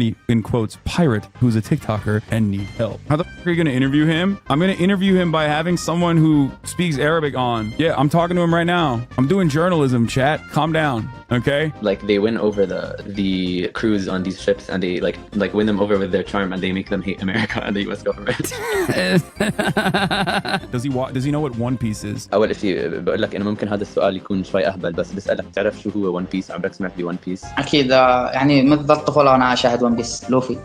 angry, in quotes, pirate who's a TikToker and need help. How the fuck are you going to interview him? I'm going to interview him by having someone who speaks Arabic on. Yeah, I'm talking to him right now. I'm doing journalism, chat. Calm down, okay? Like, they win over the crews on these ships, and they like win them over with their charm, and they make them hate America and the US government. Does he know what One Piece is? أول شيء بقول لك إنه ممكن هذا السؤال يكون شوي أهبل، بس بسألك تعرف شو هو ون بيس؟ عمرك سمعت بون بيس؟ أكيد يعني منذ الطفولة وأنا أشاهد ون بيس. لوفي.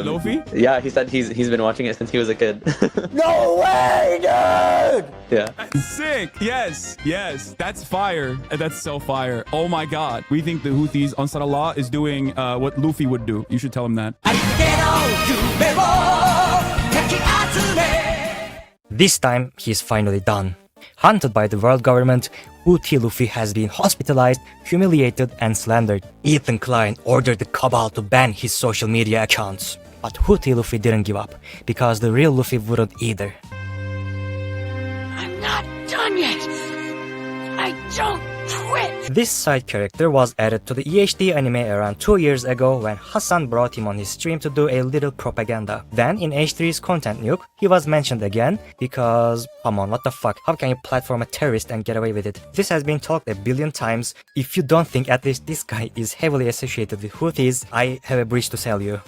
Luffy? Yeah, he said he's been watching it since he was a kid. No way, dude! Yeah. Sick. Yes. That's fire. That's so fire. Oh my god. We think the Houthis, Ansar Allah, is doing what Luffy would do. You should tell him that. This time, he's finally done. Hunted by the world government, Houthi Luffy has been hospitalized, humiliated, and slandered. Ethan Klein ordered the Cabal to ban his social media accounts. But Houthi Luffy didn't give up, because the real Luffy wouldn't either. I'm not done yet. I don't quit. This side character was added to the EHD anime around 2 years ago when Hassan brought him on his stream to do a little propaganda. Then in H3's content nuke, he was mentioned again because, come on, what the fuck, how can you platform a terrorist and get away with it? This has been talked a billion times. If you don't think at least this guy is heavily associated with Houthis, I have a bridge to sell you.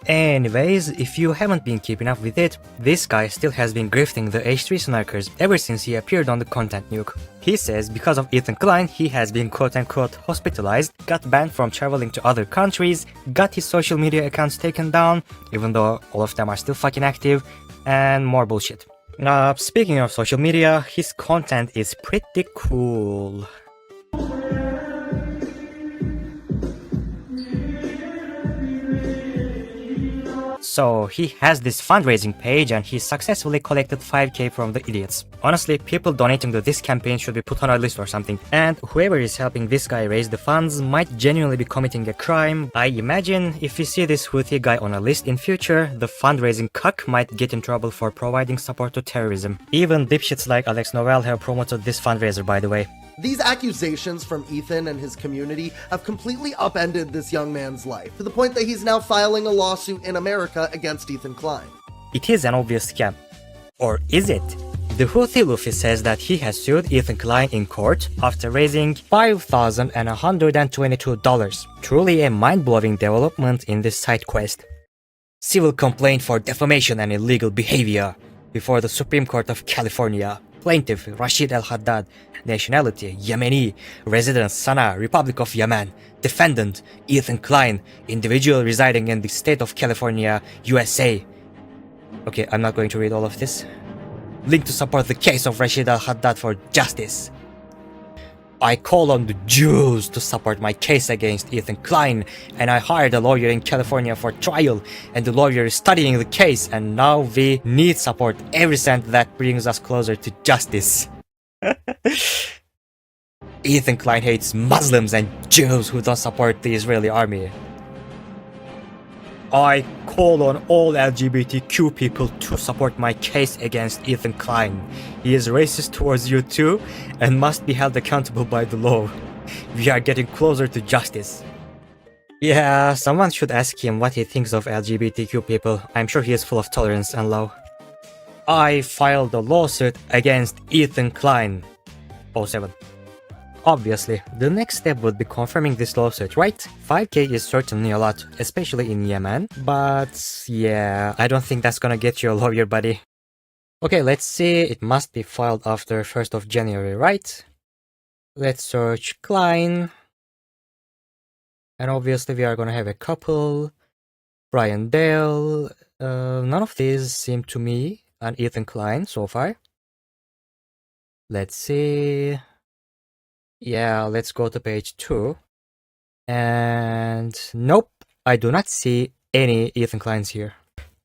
Anyways, if you haven't been keeping up with it, this guy still has been grifting the H3 snarkers ever since he appeared on the content nuke. He says because of Ethan Klein, he has been quote-unquote hospitalized, got banned from traveling to other countries, got his social media accounts taken down, even though all of them are still fucking active, and more bullshit. Speaking of social media, his content is pretty cool. So he has this fundraising page and he successfully collected 5k from the idiots. Honestly, people donating to this campaign should be put on a list or something. And whoever is helping this guy raise the funds might genuinely be committing a crime. I imagine if we see this Houthi guy on a list in future, the fundraising cuck might get in trouble for providing support to terrorism. Even dipshits like Alex Noel have promoted this fundraiser, by the way. These accusations from Ethan and his community have completely upended this young man's life, to the point that he's now filing a lawsuit in America against Ethan Klein. It is an obvious scam. Or is it? The Houthi Luffy says that he has sued Ethan Klein in court after raising $5,122. Truly a mind-blowing development in this side quest. Civil complaint for defamation and illegal behavior before the Supreme Court of California. Plaintiff Rashid Al-Haddad. Nationality Yemeni. Residence Sana'a, Republic of Yemen. Defendant Ethan Klein. Individual residing in the state of California, USA. Okay, I'm not going to read all of this. Link to support the case of Rashid Al-Haddad for justice. I call on the Jews to support my case against Ethan Klein, and I hired a lawyer in California for trial, and the lawyer is studying the case, and now we need support every cent that brings us closer to justice. Ethan Klein hates Muslims and Jews who don't support the Israeli army. I call on all LGBTQ people to support my case against Ethan Klein. He is racist towards you too and must be held accountable by the law. We are getting closer to justice. Yeah, someone should ask him what he thinks of LGBTQ people. I'm sure he is full of tolerance and love. I filed a lawsuit against Ethan Klein. 07. Obviously, the next step would be confirming this lawsuit, right? 5k is certainly a lot, especially in Yemen, but yeah, I don't think that's gonna get you a lawyer, buddy. Okay, let's see, it must be filed after 1st of January, right? Let's search Klein. And obviously we are gonna have a couple. Brian Dale, none of these seem to me an Ethan Klein so far. Let's see. Yeah, let's go to page 2. And nope, I do not see any Ethan Kleins here.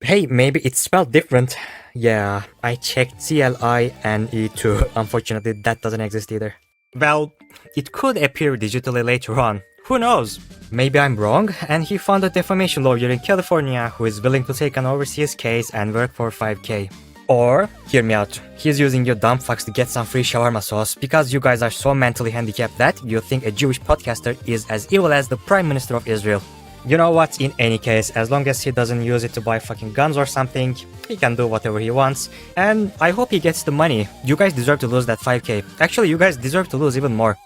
Hey, maybe it's spelled different. Yeah, I checked CLINE too. Unfortunately, that doesn't exist either. Well, it could appear digitally later on. Who knows? Maybe I'm wrong, and he found a defamation lawyer in California who is willing to take an overseas case and work for 5k. Or, hear me out, he's using you dumb fucks to get some free shawarma sauce because you guys are so mentally handicapped that you think a Jewish podcaster is as evil as the Prime Minister of Israel. you know what? In any case, as long as he doesn't use it to buy fucking guns or something, he can do whatever he wants. And I hope he gets the money. You guys deserve to lose that 5k. Actually, you guys deserve to lose even more.